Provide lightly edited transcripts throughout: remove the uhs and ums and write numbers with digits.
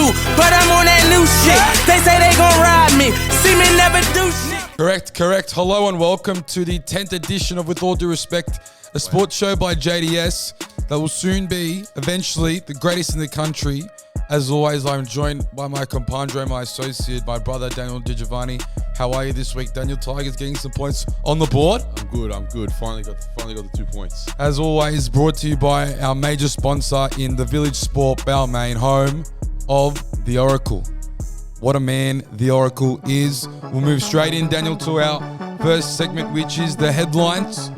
too, but I'm on that new shit. They say they gon' ride me, see me never do shit. Correct. Hello and welcome to the 10th edition of With All Due Respect, a sports show by JDS that will soon be, eventually, the greatest in the country. As always, I'm joined by my compadre, my associate, my brother, Daniel DiGiovanni. How are you this week, Daniel? Tigers getting some points on the board? I'm good. Finally got the 2 points. As always, brought to you by our major sponsor in the Village Sport, Balmain, home of the Oracle. What a man the Oracle is. We'll move straight in, Daniel, to our first segment, which is the headlines.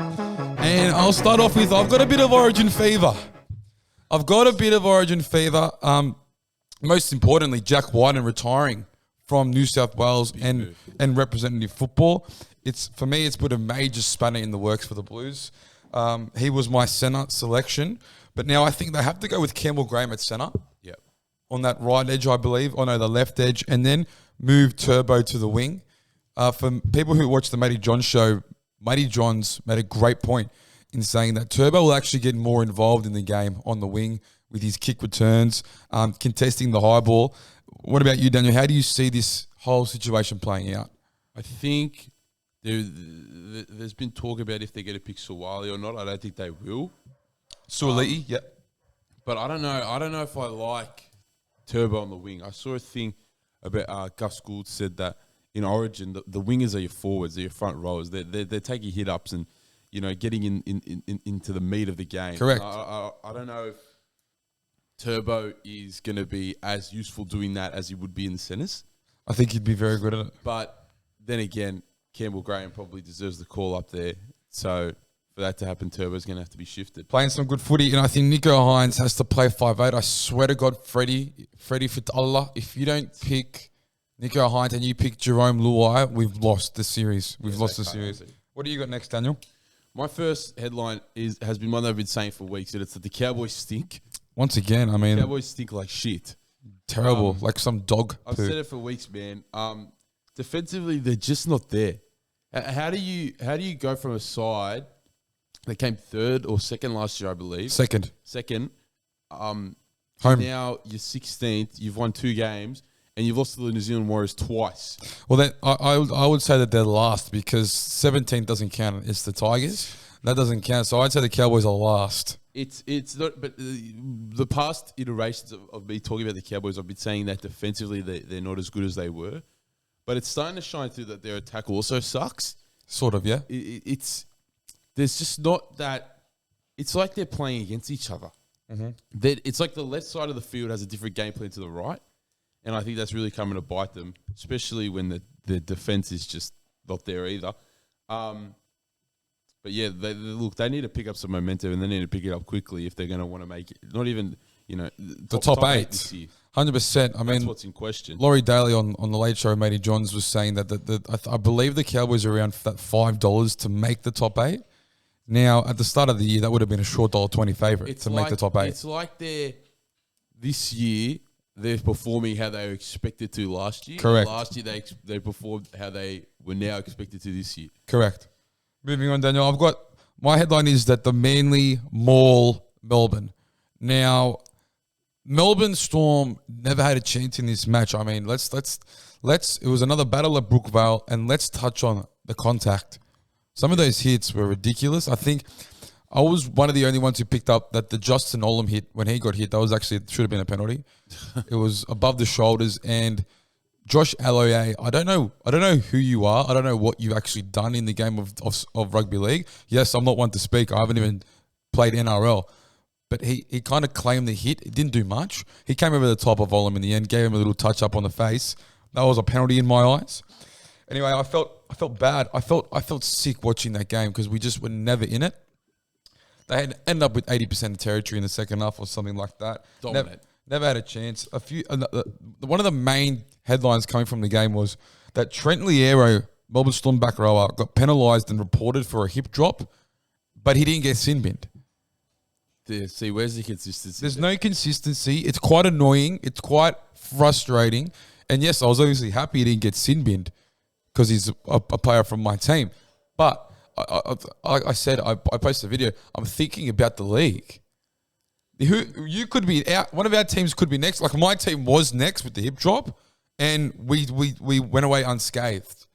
And I'll start off with, I've got a bit of Origin fever. Most importantly, Jack Whiten retiring from New South Wales and representative football. For me, it's put a major spanner in the works for the Blues. He was my centre selection, but now I think they have to go with Campbell Graham at centre. Yep. On that right edge, I believe. Oh no, the left edge, and then move Turbo to the wing. For people who watch the Matty Johns show, Matty Johns made a great point in saying that Turbo will actually get more involved in the game on the wing with his kick returns, contesting the high ball. What about you, Daniel? How do you see this whole situation playing out? I think there's been talk about if they're going to pick Suwali or not. I don't think they will. Suwali, yeah. But I don't know. I don't know if I like Turbo on the wing. I saw a thing about Gus Gould said that in Origin, the wingers are your forwards, they're your front rowers. They're taking hit ups and getting into the meat of the game. Correct. I don't know if Turbo is going to be as useful doing that as he would be in the centres. I think he'd be very good at it. But then again, Campbell Graham probably deserves the call up there. So for that to happen, Turbo's going to have to be shifted. Playing some good footy, and I think Nico Hines has to play 5'8". I swear to God, Freddie for Allah, if you don't pick Nico Hines and you pick Jerome Luai, we've lost the series. What do you got next, Daniel? My first headline has been one that I've been saying for weeks, and it's that the Cowboys stink. Once again, I mean, Cowboys stink like shit. Terrible, like some dog I've poo. said it for weeks, man. Defensively, they're just not there. How do you go from a side that came third or second last year, I believe? Second. Home. Now you're 16th. You've won 2 games, and you've lost to the New Zealand Warriors twice. Well, then I would say that they're last because 17 doesn't count. It's the Tigers. That doesn't count. So I'd say the Cowboys are last. It's not, but the past iterations of me talking about the Cowboys, I've been saying that defensively they're not as good as they were, but it's starting to shine through that their attack also sucks. Sort of, yeah. There's just not that. It's like they're playing against each other. Mm-hmm. It's like the left side of the field has a different game plan to the right, and I think that's really coming to bite them, especially when the defense is just not there either. But yeah, they need to pick up some momentum and they need to pick it up quickly if they're going to want to make it. Not even, the top 8 this year. 100%. I mean, that's what's in question. Laurie Daly on the Late Show, Matty Johns, was saying that I believe the Cowboys are around that $5 to make the top 8. Now, at the start of the year, that would have been a short $1.20 favourite to make the top 8. It's like this year, they're performing how they were expected to last year. Correct. Last year, they performed how they were now expected to this year. Correct. Moving on, Daniel. I've got my headline is that the Manly Maul Melbourne. Now, Melbourne Storm never had a chance in this match. I mean, let's. It was another battle at Brookvale, and let's touch on the contact. Some of those hits were ridiculous. I think I was one of the only ones who picked up that the Justin Olam hit when he got hit. That was actually should have been a penalty. It was above the shoulders and. Josh Aloiai, I don't know who you are. I don't know what you've actually done in the game of rugby league. Yes, I'm not one to speak. I haven't even played NRL. But he kind of claimed the hit. It didn't do much. He came over the top of Olam in the end, gave him a little touch up on the face. That was a penalty in my eyes. Anyway, I felt bad. I felt sick watching that game because we just were never in it. They had ended up with 80% of territory in the second half or something like that. Dominate. Never had a chance. One of the main headlines coming from the game was that Trent Liero, Melbourne Storm back rower, got penalised and reported for a hip drop, but he didn't get sin binned. See, where's the consistency? There's no consistency. It's quite annoying. It's quite frustrating. And yes, I was obviously happy he didn't get sin binned because he's a player from my team. But I said, I posted a video. I'm thinking about the league. you could be out. One of our teams could be next. Like my team was next with the hip drop, and we went away unscathed.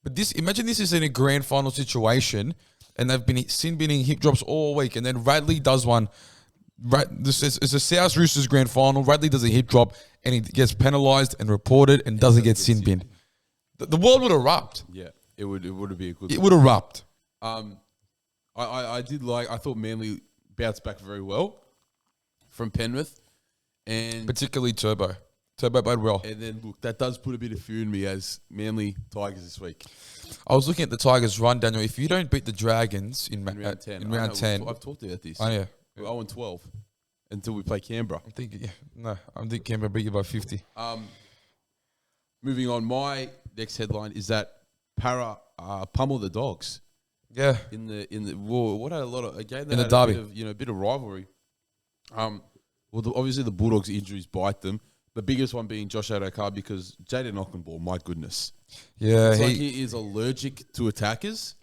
But imagine this is in a grand final situation, and they've been sin binning hip drops all week, and then Radley does one. This is a South Roosters grand final. Radley does a hip drop, and he gets penalised and reported, and doesn't get sin binned. The world would erupt. Yeah, it would be a good. It would erupt. I thought Manly bounced back very well from Penrith, and Particularly Turbo. Turbo played well. And then look, that does put a bit of fear in me as Manly Tigers this week. I was looking at the Tigers' run, Daniel. If you don't beat the Dragons in round 10, I've talked about this. Oh yeah, we're 0-12 until we play Canberra. I think Canberra beat you by 50. Moving on, my next headline is that Para pummel the Dogs. Yeah, In the what had a lot of again in the derby, a bit of rivalry. Obviously the Bulldogs' injuries bite them. The biggest one being Josh Adokar because Jaden Ockenball, my goodness. Yeah, It's like he is allergic to attackers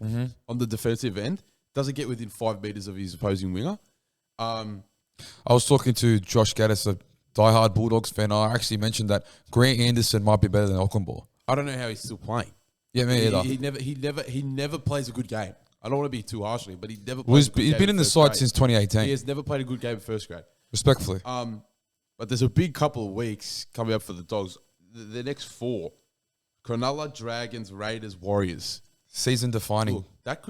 on the defensive end. Doesn't get within 5 meters of his opposing winger. I was talking to Josh Gaddis, a diehard Bulldogs fan. I actually mentioned that Grant Anderson might be better than Ockenball. I don't know how he's still playing. Yeah, me either. He never plays a good game. I don't want to be too harsh on him, but he never plays a good game. He's been in the side since 2018. He has never played a good game in first grade. Respectfully. But there's a big couple of weeks coming up for the Dogs. The next 4: Cronulla, Dragons, Raiders, Warriors. Season defining. Look, that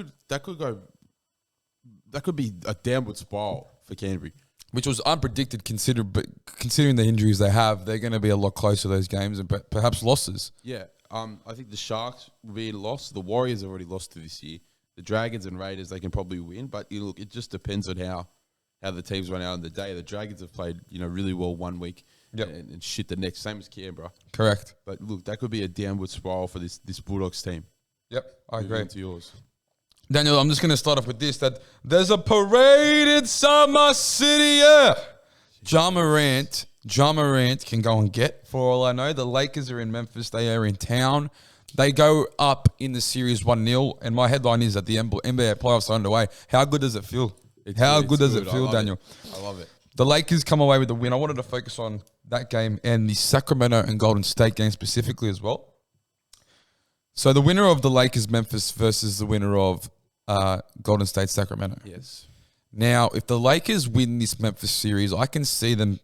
could be a downward spiral for Canterbury. Which was unpredicted considering the injuries they have. They're going to be a lot closer to those games and perhaps losses. Yeah. I think the Sharks will be a loss. The Warriors have already lost to this year. The Dragons and Raiders, they can probably win. But look, it just depends on how the teams run out on the day. The Dragons have played, really well one week and shit the next. Same as Canberra. Correct. But look, that could be a downward spiral for this Bulldogs team. Yep, I agree. Into yours. Daniel, I'm just going to start off with this, that there's a parade in Summer City. Yeah. Ja Morant can go and get, for all I know. The Lakers are in Memphis. They are in town. They go up in the series 1-0, and my headline is that the NBA playoffs are underway. How good does it feel? How good does it feel, Daniel? I love it. The Lakers come away with the win. I wanted to focus on that game and the Sacramento and Golden State game specifically as well. So the winner of the Lakers-Memphis versus the winner of Golden State-Sacramento. Yes. Now, if the Lakers win this Memphis series, I can see them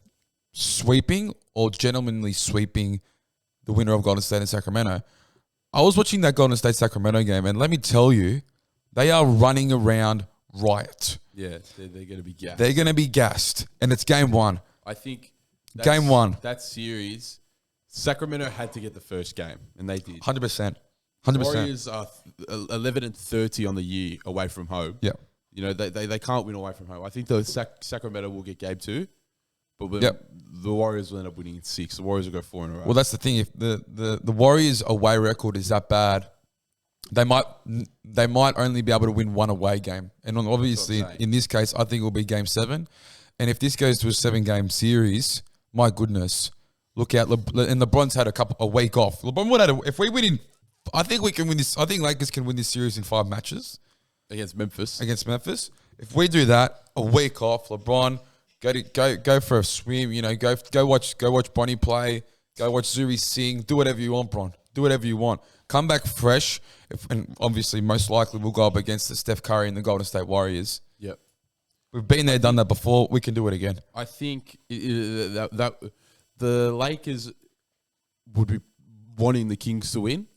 sweeping or gentlemanly sweeping the winner of Golden State and Sacramento. I was watching that Golden State-Sacramento game, and let me tell you, they are running around riot. Yeah, they're going to be gassed. They're going to be gassed, and it's game 1. I think game 1. That series, Sacramento had to get the first game, and they did. 100%. 100%. Warriors are 11-30 on the year away from home. Yeah. They can't win away from home. I think the Sacramento will get game 2, but the Warriors will end up winning in 6. The Warriors will go 4 in a row. Well, that's the thing. If the Warriors' away record is that bad, they might only be able to win one away game. And obviously, in this case, I think it will be game 7. And if this goes to a 7-game series, my goodness, look out. And LeBron's had a week off. LeBron would have, if we win in, I think we can win this. I think Lakers can win this series in 5 matches. Against Memphis. If we do that, a week off, LeBron, go for a swim, go watch Bonnie play, go watch Zuri sing, do whatever you want, Bron. Do whatever you want. Come back fresh, and obviously most likely we'll go up against the Steph Curry and the Golden State Warriors. Yep. We've been there, done that before. We can do it again. I think that the Lakers would be wanting the Kings to win,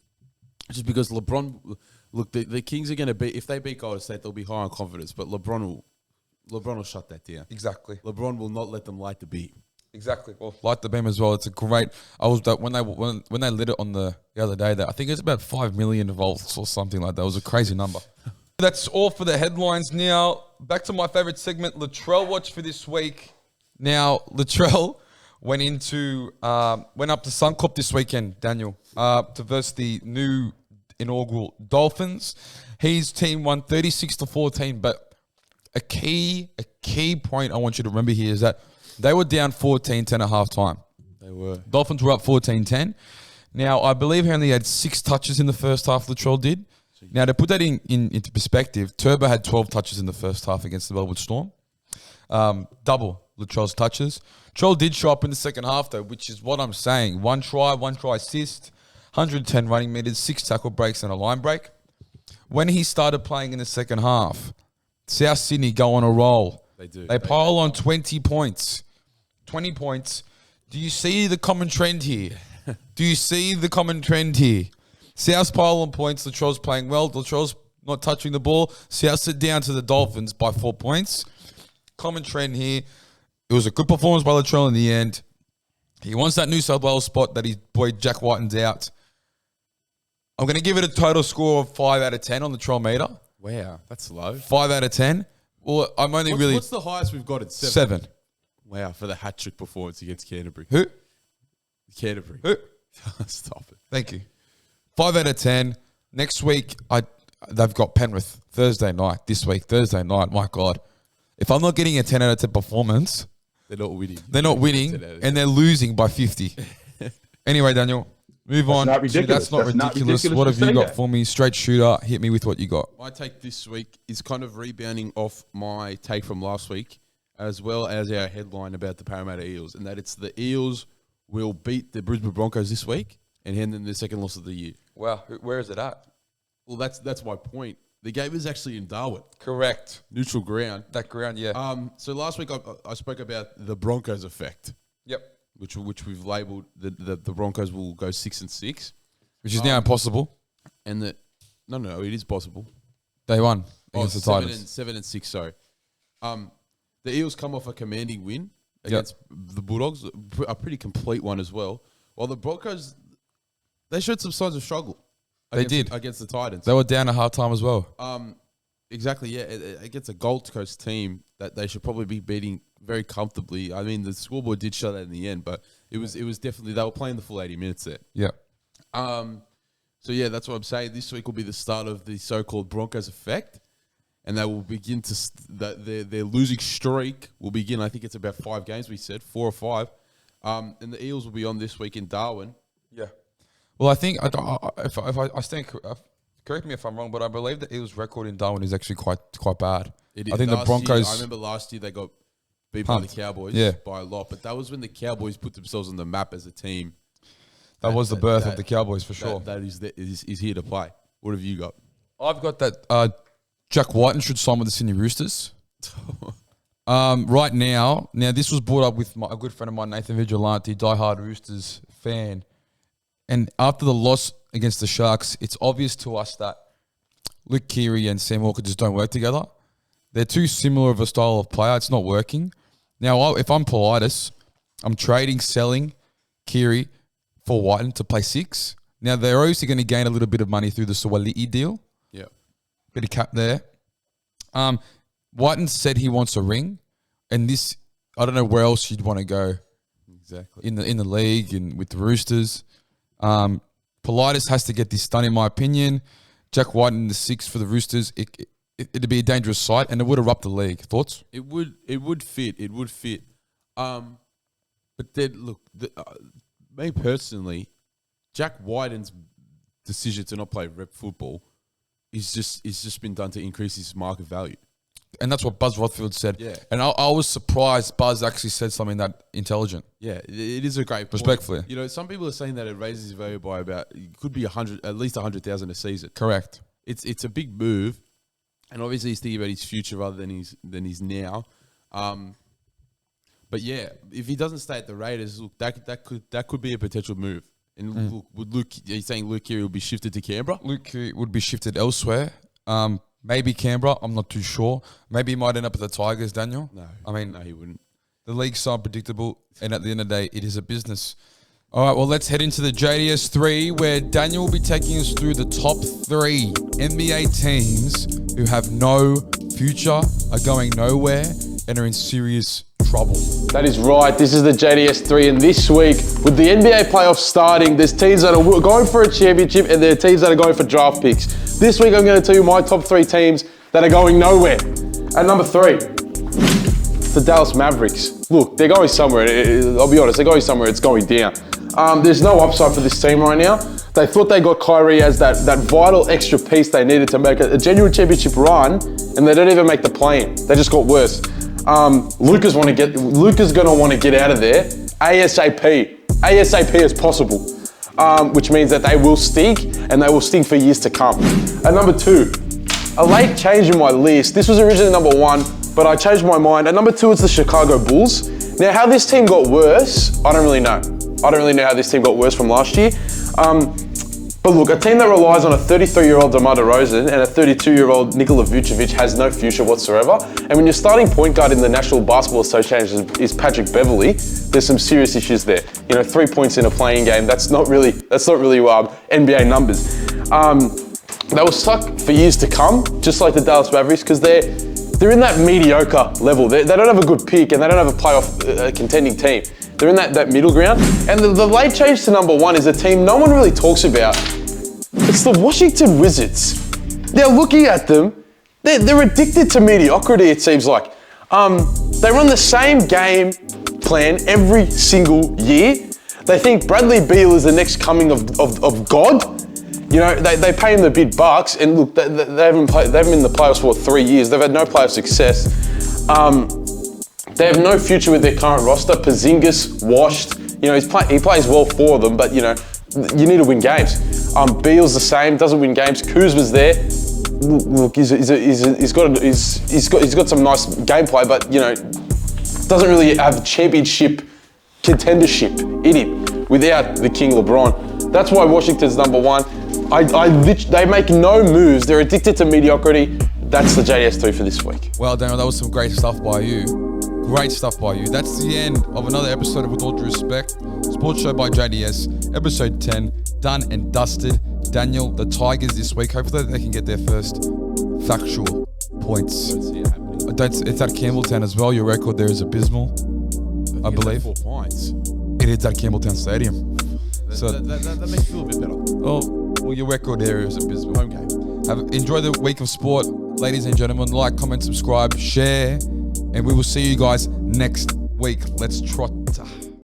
just because LeBron. Look, the Kings are going to beat. If they beat Golden State, they'll be high on confidence. But LeBron will shut that down. Exactly. LeBron will not let them light the beam. Exactly. Well, light the beam as well. It's a great. When they lit it on the other day, I think it's about 5 million volts or something like that. It was a crazy number. That's all for the headlines. Now back to my favorite segment, Latrell Watch for this week. Now Latrell went up to Suncorp this weekend, Daniel, to verse the new inaugural Dolphins. His team won 36-14, but a key point I want you to remember here is that they were down 14-10 at halftime. They were. Dolphins were up 14-10. Now, I believe he only had 6 touches in the first half, Latrell did. Now, to put that into perspective, Turbo had 12 touches in the first half against the Melbourne Storm. Double Latrell's touches. Latrell did show up in the second half though, which is what I'm saying. One try assist, 110 running meters, 6 tackle breaks and a line break. When he started playing in the second half, South Sydney go on a roll. They do. They pile on 20 points. 20 points. Do you see the common trend here? Do you see the common trend here? South's pile on points. Latrell's playing well. Latrell's not touching the ball. South sit down to the Dolphins by 4 points. Common trend here. It was a good performance by Latrell in the end. He wants that New South Wales spot that his boy Jack Whiten's out. I'm going to give it a total score of 5 out of 10 on the Latrell meter. Wow, that's low. 5 out of 10. Well, I'm only What's the highest we've got at 7? 7. Wow, for the hat-trick performance against Canterbury. Who? Canterbury. Who? Stop it. Thank you. 5 out of 10. Next week, they've got Penrith Thursday night. This week, Thursday night. My God. If I'm not getting a 10 out of 10 performance, they're not winning. They're not winning, and they're losing by 50. Anyway, Daniel, move on. Not ridiculous. That's not ridiculous. What have you got for me? Straight shooter. Hit me with what you got. My take this week is kind of rebounding off my take from last week, as well as our headline about the Parramatta Eels, and that it's the Eels will beat the Brisbane Broncos this week and hand them their second loss of the year. Wow. Where is it at? Well, that's my point. The game is actually in Darwin. Correct. Neutral ground. That ground, yeah. So last week I spoke about the Broncos effect. Yep. Which we've labelled the Broncos will go 6-6. Which is now impossible. And no, it is possible. Day one against the Titans. 7-6, sorry. The Eels come off a commanding win against the Bulldogs, a pretty complete one as well. While the Broncos, they showed some signs of struggle. They did. Against the Titans. They were down at halftime as well. Exactly, yeah. Against a Gold Coast team that they should probably be beating very comfortably. I mean, the scoreboard did show that in the end, but it was definitely, they were playing the full 80 minutes there. Yeah. So, yeah, that's what I'm saying. This week will be the start of the so-called Broncos effect, and they will begin to their losing streak will begin. I think it's about 5 games, we said, 4 or 5. And the Eels will be on this week in Darwin. Yeah. Well, I think, if I stand, correct me if I'm wrong, but I believe the Eels' record in Darwin is actually quite bad. It is. I think the Broncos... I remember last year they got beat by the Cowboys by a lot, but that was when the Cowboys put themselves on the map as a team. That was the birth of the Cowboys for sure. That is here to play. What have you got? I've got that Jack Whiten should sign with the Sydney Roosters. Right now this was brought up with a good friend of mine, Nathan Vigilante, diehard Roosters fan. And after the loss against the Sharks, it's obvious to us that Luke Keary and Sam Walker just don't work together. They're too similar of a style of player. It's not working. Now, if I'm Politis, I'm selling Keary for Whiten to play 6. Now, they're obviously going to gain a little bit of money through the Cityyyyyy deal. Yeah. Bit of cap there. Whiten said he wants a ring. And this, I don't know where else you'd want to go. Exactly. In the league and with the Roosters. Politis has to get this done, in my opinion. Jack Whiten in the 6 for the Roosters. It'd be a dangerous sight, and it would erupt the league. Thoughts? It would fit. It would fit. But then look, me personally, Jack Whiten's decision to not play rep football is just been done to increase his market value. And that's what Buzz Rothfield said. Yeah. And I was surprised Buzz actually said something that intelligent. Yeah, it is a great point. Respectfully. You know, some people are saying that it raises his value by it could be at least 100,000 a season. Correct. It's a big move, and obviously he's thinking about his future rather than his now. But yeah, if he doesn't stay at the Raiders, look, that could be a potential move. And look, are you saying Luke Keary will be shifted to Canberra? Luke Keary would be shifted elsewhere. Maybe Canberra. I'm not too sure. Maybe he might end up at the Tigers, Daniel. No, no, he wouldn't. The league's so unpredictable, and at the end of the day, it is a business. All right, well, let's head into the JDS 3, where Daniel will be taking us through the top 3 NBA teams who have no future, are going nowhere, and are in serious trouble. That is right. This is the JDS 3, and this week, with the NBA playoffs starting, there's teams that are going for a championship, and there are teams that are going for draft picks. This week, I'm going to tell you my top 3 teams that are going nowhere. At number 3, the Dallas Mavericks. Look, they're going somewhere. I'll be honest, they're going somewhere. It's going down. There's no upside for this team right now. They thought they got Kyrie as that vital extra piece they needed to make a genuine championship run, and they don't even make the play-in. They just got worse. Luca's gonna want to get out of there ASAP as possible, which means that they will stink and they will stink for years to come. At number 2, a late change in my list. This was originally number 1, but I changed my mind. At number 2, it's the Chicago Bulls. Now, how this team got worse, I don't really know. I don't really know how this team got worse from last year. But look, a team that relies on a 33-year-old DeMar DeRozan and a 32-year-old Nikola Vucevic has no future whatsoever. And when your starting point guard in the National Basketball Association is Patrick Beverley, there's some serious issues there. 3 points in a playing game, that's not really NBA numbers. They will suck for years to come, just like the Dallas Mavericks, because they're in that mediocre level. They don't have a good pick and they don't have a playoff contending team. They're in that middle ground. And the late change to number 1 is a team no one really talks about. It's the Washington Wizards. Now, looking at them, they're addicted to mediocrity, it seems like. They run the same game plan every single year. They think Bradley Beal is the next coming of God. They pay him the big bucks, and look, they haven't been in the playoffs for 3 years. They've had no playoff success. They have no future with their current roster. Porzingis washed. He plays well for them, but you need to win games. Beal's the same, doesn't win games. Kuzma's there. Look, he's got some nice gameplay, but doesn't really have championship contendership in him without the King LeBron. That's why Washington's number 1. They make no moves. They're addicted to mediocrity. That's the JDS3 for this week. Well, Daniel, that was some great stuff by you. Great stuff by you. That's the end of another episode of With All Due Respect, Sports Show by JDS, episode 10, done and dusted. Daniel, the Tigers this week, hopefully they can get their first factual points. It's at Campbelltown as well. Your record there is abysmal, I believe. 4 points. It is at Campbelltown Stadium. That makes you feel a bit better. Well, your record there is abysmal. Home game. Enjoy the week of sport, ladies and gentlemen. Like, comment, subscribe, share, and we will see you guys next week. Let's trot.